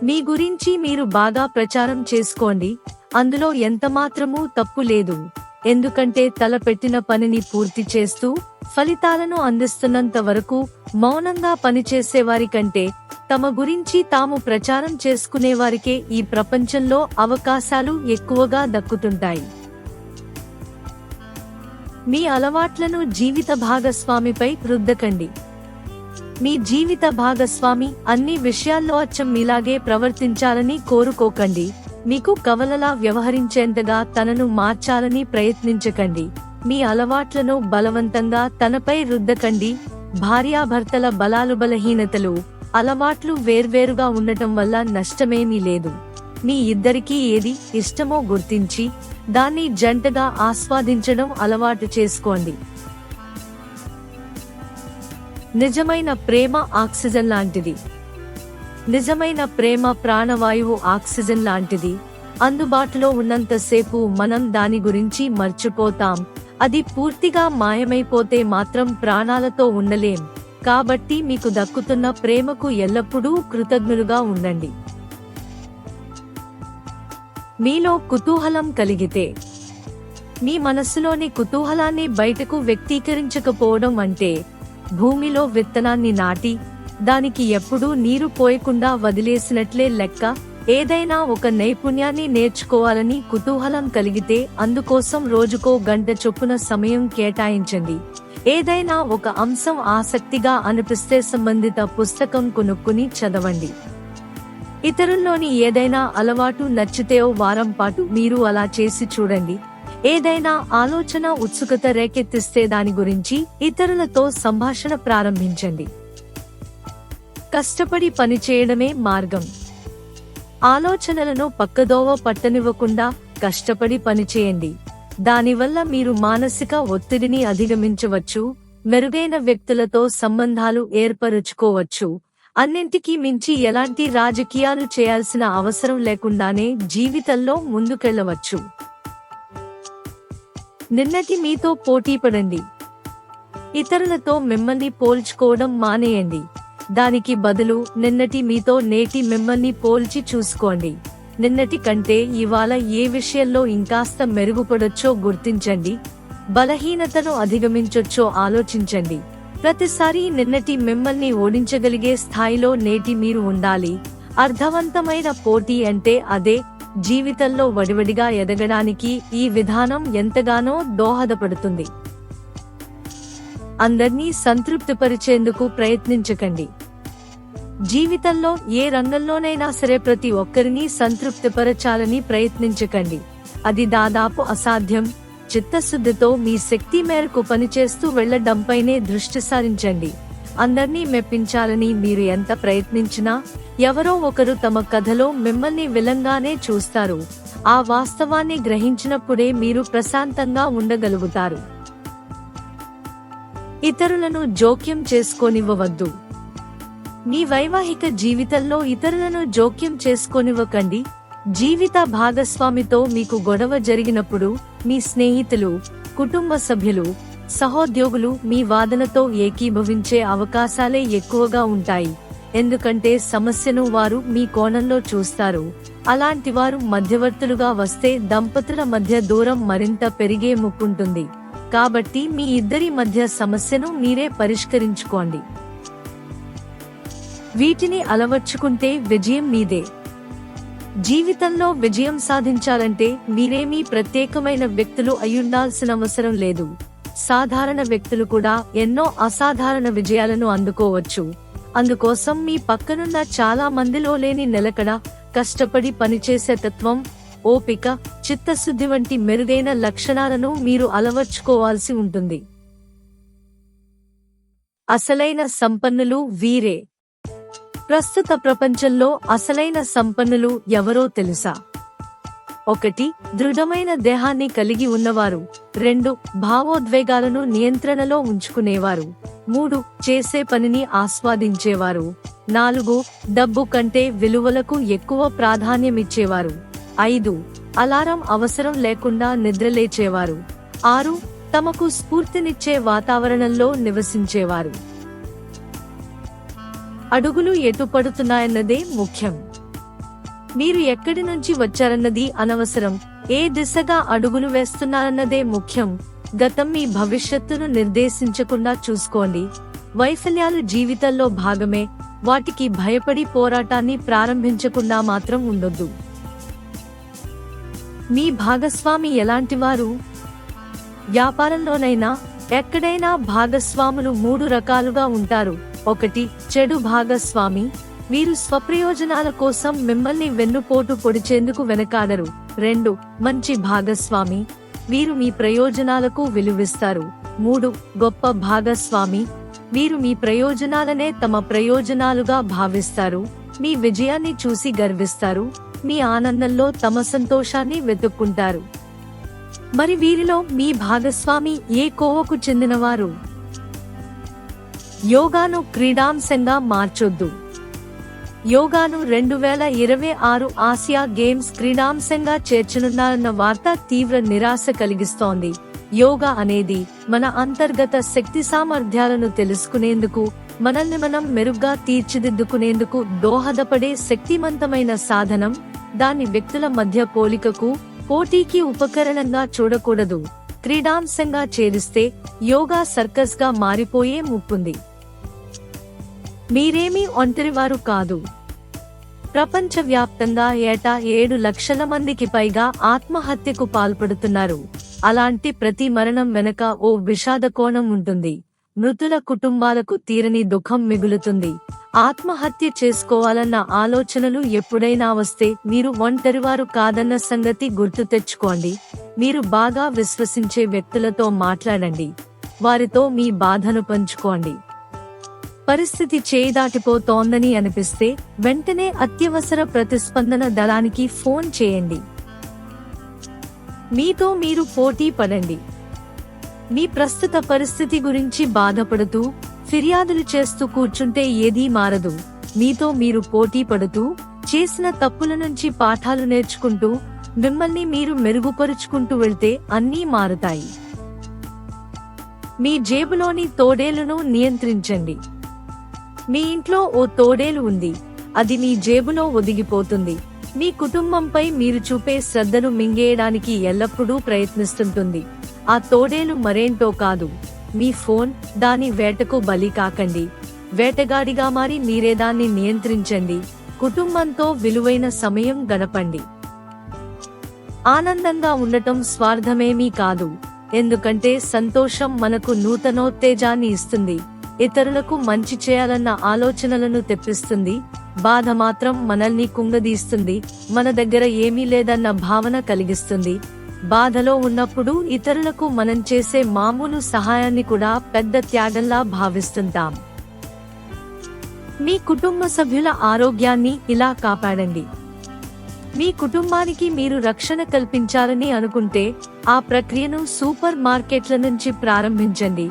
మీ గురించి మీరు బాగా ప్రచారం చేసుకోండి, అందులో ఎంతమాత్రమూ తప్పు లేదు. ఎందుకంటే తలపెట్టిన పనిని పూర్తి చేస్తూ ఫలితాలను అందిస్తున్నంత వరకు మౌనంగా పనిచేసేవారి కంటే తమ గురించి తాము ప్రచారం చేసుకునేవారికే ఈ ప్రపంచంలో అవకాశాలు ఎక్కువగా దక్కుతుంటాయి. మీ అలవాట్లను జీవిత భాగస్వామిపై రుద్దకండి. మీ జీవిత భాగస్వామి అన్ని విషయాల్లో అచ్చం మీలాగే ప్రవర్తించాలని కోరుకోకండి. మీకు కవలలా వ్యవహరించేంతగా తనను మార్చాలని ప్రయత్నించకండి. మీ అలవాట్లను బలవంతంగా తనపై రుద్దకండి. భార్యాభర్తల బలాలు అలవాట్లు వేర్వేరుగా ఉండటం వల్ల నష్టమేమీ లేదు. మీ ఇద్దరికీ ఏది ఇష్టమో గుర్తించి దాన్ని జంటగా ఆస్వాదించడం అలవాటు చేసుకోండి. నిజమైన ప్రేమ ఆక్సిజన్ లాంటిది. నిజమైన ప్రేమ ప్రాణవాయువు ఆక్సిజన్ లాంటిది. అందుబాటులో ఉన్నంతసేపు మనం దాని గురించి మర్చిపోతాం. అది పూర్తిగా మాయమైపోతే మాత్రం ప్రాణాలతో ఉండలేం. కాబట్టి మీకు దక్కుతున్న ప్రేమకు ఎల్లప్పుడూ కృతజ్ఞులుగా ఉండండి. మీలో కుతూహలం కలిగితే, మీ మనస్సులోని కుతూహలాన్ని బయటకు వ్యక్తీకరించకపోవడం అంటే భూమిలో విత్తనాన్ని నాటి దానికి ఎప్పుడూ నీరు పోయకుండా వదిలేసినట్లే లెక్క. ఏదైనా ఒక నైపుణ్యాన్ని నేర్చుకోవాలని కుతూహలం కలిగితే అందుకోసం రోజుకో గంట చొప్పున సమయం కేటాయించండి. ఏదైనా ఒక అంశం ఆసక్తిగా అనిపిస్తే సంబంధిత పుస్తకం కొనుక్కుని చదవండి. ఇతరుల్లోని ఏదైనా అలవాటు నచ్చితే ఓ వారం పాటు మీరు అలా చేసి చూడండి. ఏదైనా ఆలోచన ఉత్సుకత రేకెత్తిస్తే దాని గురించి ఇతరులతో సంభాషణ ప్రారంభించండి. కష్టపడి పనిచేయడమే మార్గం. ఆలోచనలను పక్కదోవ పట్టనివ్వకుండా కష్టపడి పనిచేయండి. దానివల్ల మీరు మానసిక ఒత్తిడిని అధిగమించవచ్చు, మెరుగైన వ్యక్తులతో సంబంధాలు ఏర్పరుచుకోవచ్చు. అన్నింటికీ మించి ఎలాంటి రాజకీయాలు చేయాల్సిన అవసరం లేకుండానే జీవితంలో ముందుకెళ్లవచ్చు. నిన్నటి మీతో పోటీపడండి. ఇతరులతో మిమ్మల్ని పోల్చుకోవడం మానేయండి. దానికి బదులు నిన్నటి మీతో నేటి మిమ్మల్ని పోల్చి చూసుకోండి. నిన్నటి కంటే ఇవాళ ఏ విషయంలో ఇంకాస్త మెరుగుపడొచ్చో గుర్తించండి. బలహీనతను అధిగమించొచ్చో ఆలోచించండి. ప్రతిసారి నిన్నటి మిమ్మల్ని ఓడించగలిగే స్థాయిలో నేటి మీరు ఉండాలి. అర్థవంతమైన పోటీ అంటే అదే. జీవితంలో వడివడిగా ఎదగడానికి ఈ విధానం ఎంతగానో దోహదపడుతుంది. అందర్నీ సంతృప్తిపరిచేందుకు ప్రయత్నించకండి. జీవితంలో ఏ రంగంలోనైనా సరే ప్రతి ఒక్కరిని సంతృప్తిపరచాలని ప్రయత్నించకండి. అది దాదాపు అసాధ్యం. చిత్తశుద్ధితో మీ శక్తి మేరకు పనిచేస్తూ వెళ్లడంపైనే దృష్టి సారించండి. అందర్నీ మెప్పించాలని మీరు ఎంత ప్రయత్నించినా ఎవరో ఒకరు తమ కథలో మిమ్మల్ని విలన్గానే చూస్తారు. ఆ వాస్తవాన్ని గ్రహించినప్పుడే మీరు ప్రశాంతంగా ఉండగలుగుతారు. ఇతరులను జోక్యం చేసుకోనివ్వవద్దు. మీ వైవాహిక జీవితంలో ఇతరులను జోక్యం చేసుకోనివ్వకండి. జీవిత భాగస్వామితో మీకు గొడవ జరిగినప్పుడు మీ స్నేహితులు, కుటుంబ సభ్యులు, సహోద్యోగులు మీ వాదనతో ఏకీభవించే అవకాశాలే ఎక్కువగా ఉంటాయి. ఎందుకంటే సమస్యను వారు మీ కోణంలో చూస్తారు. అలాంటి వారు మధ్యవర్తులుగా వస్తే దంపతుల మధ్య దూరం మరింత పెరిగే ముప్పుంటుంది. కాబట్టి మీ ఇద్దరి మధ్య సమస్యను మీరే పరిష్కరించుకోండి. వీటిని అలవర్చుకుంటే విజయం మీదే. జీవితంలో విజయం సాధించాలంటే మీరేమీ ప్రత్యేకమైన వ్యక్తులు అయ్యుండాల్సిన అవసరం లేదు. సాధారణ వ్యక్తులు కూడా ఎన్నో అసాధారణ విజయాలను అందుకోవచ్చు. అందుకోసం మీ పక్కనున్న చాలా మందిలో లేని నిలకడ, కష్టపడి పనిచేసే తత్వం, ఓపిక, చిత్తశుద్ధి వంటి మెరుగైన లక్షణాలను మీరు అలవర్చుకోవాల్సి ఉంటుంది. అసలైన సంపన్నులు వీరే. ప్రస్తుత ప్రపంచంలో అసలైన సంపన్నులు ఎవరో తెలుసా? 1. దృఢమైన దేహాన్ని కలిగి ఉన్నవారు. 2. భావోద్వేగాలను నియంత్రణలో ఉంచుకునేవారు. 3. చేసే పనిని ఆస్వాదించేవారు. 4. డబ్బు కంటే విలువలకు ఎక్కువ ప్రాధాన్యమిచ్చేవారు. 5. అలారం అవసరం లేకుండా నిద్రలేచేవారు. 6. తమకు స్ఫూర్తినిచ్చే వాతావరణంలో నివసించేవారు. అడుగులు ఎటు పడుతున్నాయన్నదే ముఖ్యం. మీరు ఎక్కడి నుంచి వచ్చారన్నది అనవసరం, ఏ దిశగా అడుగులు వేస్తున్నారన్నదే ముఖ్యం. గతం మీ భవిష్యత్తును నిర్దేశించకుండా చూసుకోండి. వైఫల్యాలు జీవితంలో భాగమే, వాటికి భయపడి పోరాటాన్ని ప్రారంభించకుండా మాత్రం ఉండొద్దు. మీ భాగస్వామి ఎలాంటివారు? వ్యాపారంలోనైనా ఎక్కడైనా భాగస్వాములు 3 రకాలుగా ఉంటారు. 1. చెడు భాగస్వామి. వీరు స్వప్రయోజనాల కోసం మిమ్మల్ని వెన్నుపోటు పొడిచేందుకు వెనకాడరు. 2. మంచి భాగస్వామి. వీరు మీ ప్రయోజనాలకు విలువిస్తారు. 3. గొప్ప భాగస్వామి. వీరు మీ ప్రయోజనాలనే తమ ప్రయోజనాలుగా భావిస్తారు, మీ విజయాన్ని చూసి గర్విస్తారు, మీ ఆనందంలో తమ సంతోషాన్ని వెతుక్కుంటారు. మరి వీరిలో మీ భాగస్వామి ఏ కోవకు చెందినవారు? యోగాను క్రీడాంశంగా మార్చొద్దు. యోగాను 2026 ఆసియా గేమ్స్ క్రీడాంశంగా చేర్చనున్నారన్న వార్త తీవ్ర నిరాశ కలిగిస్తోంది. యోగా అనేది మన అంతర్గత శక్తి సామర్థ్యాలను తెలుసుకునేందుకు, మనల్ని మనం మెరుగ్గా తీర్చిదిద్దుకునేందుకు దోహదపడే శక్తివంతమైన సాధనం. దాని వ్యక్తుల మధ్య పోలికకు, పోటీకి ఉపకరణంగా చూడకూడదు. క్రీడాంశంగా చేరిస్తే యోగా సర్కస్ గా మారిపోయే ముప్పుంది. మీరేమీ ఒంటరివారు కాదు. ప్రపంచవ్యాప్తంగా ఏటా 7 లక్షల మందికి పైగా ఆత్మహత్యకు పాల్పడుతున్నారు. అలాంటి ప్రతి మరణం వెనక ఓ విషాద కోణం ఉంటుంది. మృతుల కుటుంబాలకు తీరని దుఃఖం మిగులుతుంది. ఆత్మహత్య చేసుకోవాలన్న ఆలోచనలు ఎప్పుడైనా వస్తే మీరు ఒంటరివారు కాదన్న సంగతి గుర్తు తెచ్చుకోండి. మీరు బాగా విశ్వసించే వ్యక్తులతో మాట్లాడండి, వారితో మీ బాధను పంచుకోండి. పరిస్థితి చేయి దాటిపోతోందని అనిపిస్తే వెంటనే అత్యవసర ప్రతిస్పందన దళానికి ఫోన్ చేయండి. మీతో మీరు పోటీ పడండి. మీ ప్రస్తుత పరిస్థితి గురించి బాధపడుతూ, ఫిర్యాదులు చేస్తూ కూర్చుంటే ఏదీ మారదు. మీతో మీరు పోటీ పడుతూ, చేసిన తప్పుల నుంచి పాఠాలు నేర్చుకుంటూ, మిమ్మల్ని మీరు మెరుగుపరుచుకుంటూ వెళ్తే అన్నీ మారుతాయి. మీ జేబులోని తోడేలును నియంత్రించండి. మీ ఇంట్లో ఓ తోడేలు ఉంది, అది మీ జేబులో ఒదిగిపోతుంది. మీ కుటుంబంపై మీరు చూపే శ్రద్ధను మింగేయడానికి ఎల్లప్పుడూ ప్రయత్నిస్తుంటుంది. ఆ తోడేలు మరేంటో కాదు, మీ ఫోన్. దాని వేటకు బలి కాకండి. వేటగాడిగా మారి మీరే దాన్ని నియంత్రించండి. కుటుంబంతో విలువైన సమయం గడపండి. ఆనందంగా ఉండటం స్వార్థమేమీ కాదు, ఎందుకంటే సంతోషం మనకు నూతనోత్తేజాన్ని ఇస్తుంది, ఇతరులకు మంచి చేయాలన్న ఆలోచనలను తెప్పిస్తుంది. బాధ మాత్రం మనల్ని కుంగదీస్తుంది, మన దగ్గర ఏమీ లేదన్న భావన కలిగిస్తుంది. బాధలో ఉన్నప్పుడు ఇతరులకు మనం చేసే మామూలు సహాయాన్ని కూడా పెద్ద త్యాగంలా భావిస్తుంటాం. మీ కుటుంబ సభ్యుల ఆరోగ్యాన్ని ఇలా కాపాడండి. మీ కుటుంబానికి మీరు రక్షణ కల్పించాలని అనుకుంటే ఆ ప్రక్రియను సూపర్ మార్కెట్ల నుంచి ప్రారంభించండి.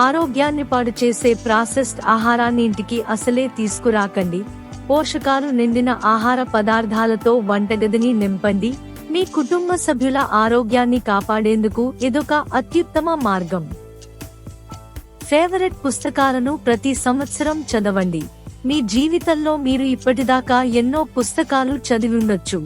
ఆరోగ్యాన్ని పాడు చేసే ప్రాసెస్డ్ ఆహారాన్ని ఇంటికి అసలే తీసుకురాకండి. పోషకాలు నిండిన ఆహార పదార్థాలతో వంటగదిని నింపండి. మీ కుటుంబ సభ్యుల ఆరోగ్యాన్ని కాపాడేందుకు ఇదొక అత్యుత్తమ మార్గం. ఫేవరెట్ పుస్తకాలను ప్రతి సంవత్సరం చదవండి. మీ జీవితంలో మీరు ఇప్పటిదాకా ఎన్నో పుస్తకాలు చదివి ఉండొచ్చు,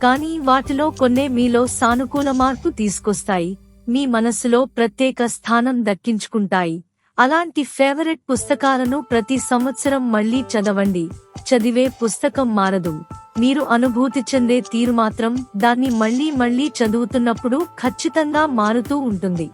కానీ వాటిలో కొన్నే మీలో సానుకూల మార్పు తీసుకొస్తాయి, మీ మనసులో ప్రత్యేక స్థానం దక్కించుకుంటాయి. అలాంటి ఫేవరెట్ పుస్తకాలను ప్రతి సంవత్సరం మళ్లీ చదవండి. చదివే పుస్తకం మారదు, మీరు అనుభూతి చెందే తీరు మాత్రం దాన్ని మళ్లీ మళ్లీ చదువుతున్నప్పుడు ఖచ్చితంగా మారుతూ ఉంటుంది.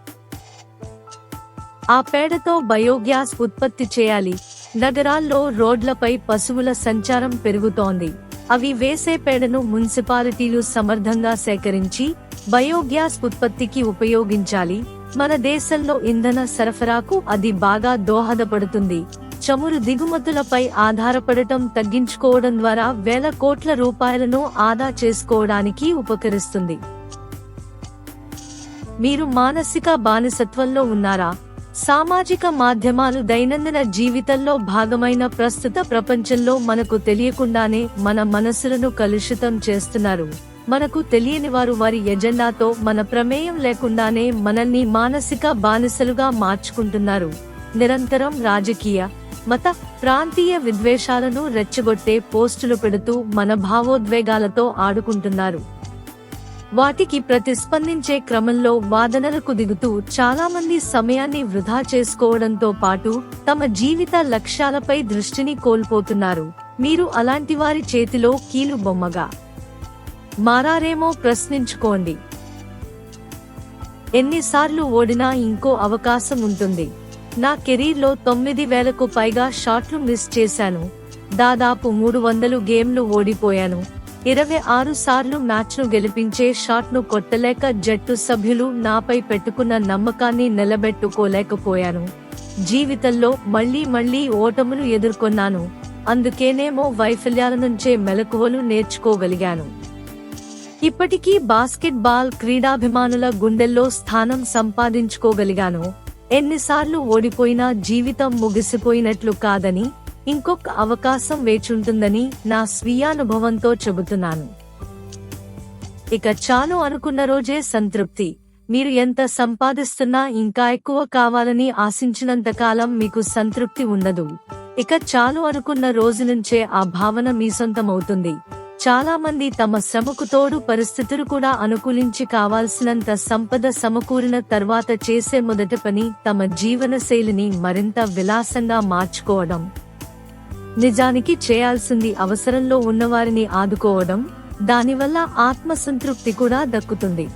ఆ పేడతో బయోగ్యాస్ ఉత్పత్తి చేయాలి. నగరాల్లో రోడ్లపై పశువుల సంచారం పెరుగుతోంది. అవి వేసే పేడను మున్సిపాలిటీలు సమర్థంగా సేకరించి బయోగ్యాస్ ఉత్పత్తికి ఉపయోగించాలి. మన దేశంలో ఇంధన సరఫరాకు అది బాగా దోహదపడుతుంది. చమురు దిగుమతులపై ఆధారపడటం తగ్గించుకోవడం ద్వారా వేల కోట్ల రూపాయలను ఆదా చేసుకోవడానికి ఉపకరిస్తుంది. మీరు మానసిక బానిసత్వంలో ఉన్నారా? సామాజిక మాధ్యమాలు దైనందిన జీవితంలో భాగమైన ప్రస్తుత ప్రపంచంలో మనకు తెలియకుండానే మన మనసులను కలుషితం చేస్తున్నారు. మనకు తెలియని వారు వారి ఎజెండాతో మన ప్రమేయం లేకుండానే మనల్ని మానసిక బానిసలుగా మార్చుకుంటున్నారు. నిరంతరం రాజకీయ, మత ప్రాంతీయ విద్వేషాలను రెచ్చగొట్టే పోస్టులు పెడుతూ మన భావోద్వేగాలతో ఆడుకుంటున్నారు. వాటికి ప్రతిస్పందించే క్రమంలో వాదనలకు దిగుతూ చాలా మంది సమయాన్ని వృధా చేసుకోవడంతో పాటు తమ జీవిత లక్ష్యాలపై దృష్టిని కోల్పోతున్నారు. మీరు అలాంటి వారి చేతిలో కీలు బొమ్మగా మారారేమో ప్రశ్నించుకోండి. ఎన్నిసార్లు ఓడినా ఇంకో అవకాశం ఉంటుంది. నా కెరీర్లో 9,000కు పైగా షాట్లు మిస్ చేశాను. దాదాపు 300 గేమ్లు ఓడిపోయాను. 26 సార్లు మ్యాచ్ను గెలిపించే షాట్ను కొట్టలేక జట్టు సభ్యులు నాపై పెట్టుకున్న నమ్మకాన్ని నిలబెట్టుకోలేకపోయాను. జీవితంలో మళ్లీ ఓటములు ఎదుర్కొన్నాను. అందుకేనేమో వైఫల్యాల నుంచే మెలకువలు నేర్చుకోగలిగాను. ఇప్పటికీ బాస్కెట్బాల్ క్రీడాభిమానుల గుండెల్లో స్థానం సంపాదించుకోగలిగాను. ఎన్నిసార్లు ఓడిపోయినా జీవితం ముగిసిపోయినట్లు కాదని, ఇంకొక అవకాశం వేచుంటుందని నా స్వీయానుభవంతో చెబుతున్నాను. ఇక చాలు అనుకున్న రోజే సంతృప్తి. మీరు ఎంత సంపాదిస్తున్నా ఇంకా ఎక్కువ కావాలని ఆశించినంత కాలం మీకు సంతృప్తి ఉండదు. ఇక చాలు అనుకున్న రోజు నుంచే ఆ భావన మీ సొంతమవుతుంది. చాలా మంది తమ శ్రమకు తోడు పరిస్థితులు కూడా అనుకూలించి కావాల్సినంత సంపద సమకూరిన తర్వాత చేసే మొదటి పని తమ జీవన శైలిని మరింత విలాసంగా మార్చుకోవడం. నిజానికి చేయాల్సింది అవసరంలో ఉన్నవారిని ఆదుకోవడం. దానివల్ల ఆత్మసంతృప్తి కూడా దక్కుతుంది.